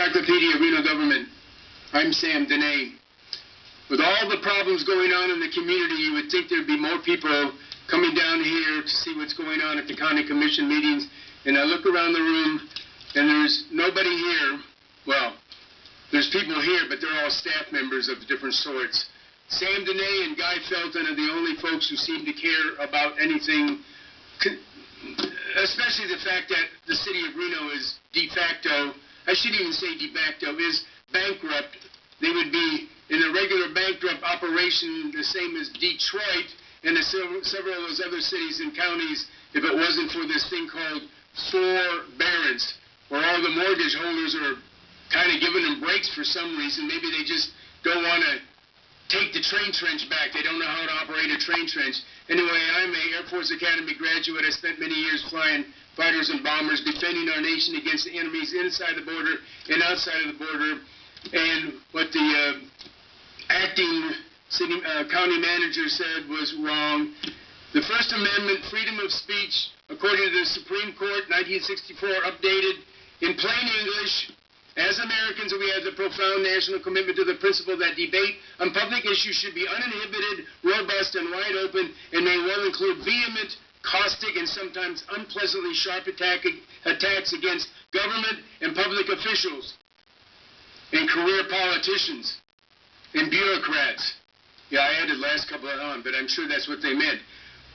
Encyclopedia of Reno Government. I'm Sam Dehne. With all the problems going on in the community, you would think there'd be more people coming down here to see what's going on at the county commission meetings. And I look around the room, and there's nobody here. Well, there's people here, but they're all staff members of different sorts. Sam Dehne and Guy Felton are the only folks who seem to care about anything, especially the fact that the city of Reno is de facto, I shouldn't even say de facto, is bankrupt. They would be in a regular bankrupt operation the same as Detroit and several of those other cities and counties if it wasn't for this thing called forbearance, where all the mortgage holders are kind of giving them breaks for some reason. Maybe they just don't want to take the train trench back. They don't know how to operate a train trench. Anyway, I'm an Air Force Academy graduate. I spent many years flying fighters and bombers, defending our nation against the enemies inside the border and outside of the border. And what the acting county manager said was wrong. The First Amendment, freedom of speech, according to the Supreme Court, 1964, updated in plain English. As Americans, we have the profound national commitment to the principle that debate on public issues should be uninhibited, robust, and wide open, and may well include vehement, caustic, and sometimes unpleasantly sharp attacks against government and public officials, and career politicians, and bureaucrats. Yeah, I added the last couple on, but I'm sure that's what they meant.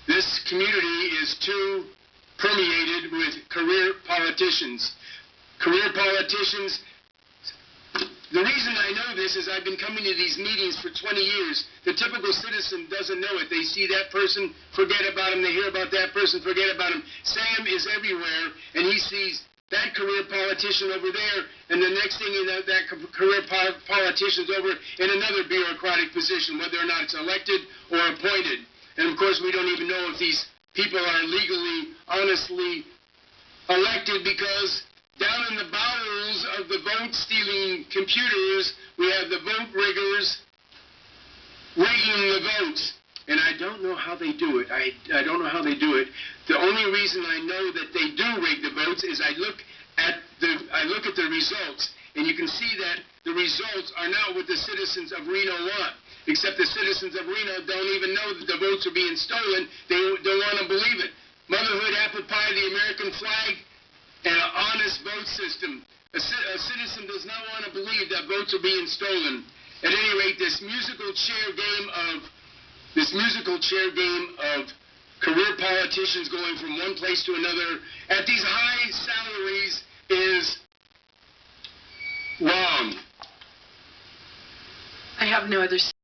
This community is too permeated with career politicians. Career politicians. The reason I know this is I've been coming to these meetings for 20 years. The typical citizen doesn't know it. They see that person, forget about him. They hear about that person, forget about him. Sam is everywhere, and he sees that career politician over there, and the next thing you know, that career politician's over in another bureaucratic position, whether or not it's elected or appointed. And of course, we don't even know if these people are legally, honestly elected, because down in the bowels of the vote-stealing computers, we have the vote riggers rigging the votes. And I don't know how they do it. I don't know how they do it. The only reason I know that they do rig the votes is I look at the results, and you can see that the results are not what the citizens of Reno want. Except the citizens of Reno don't even know that the votes are being stolen. They don't want to believe it. Motherhood, apple pie, the American flag, and an honest vote system. A citizen does not want to believe that votes are being stolen. At any rate, this musical chair game of career politicians going from one place to another at these high salaries is wrong. I have no other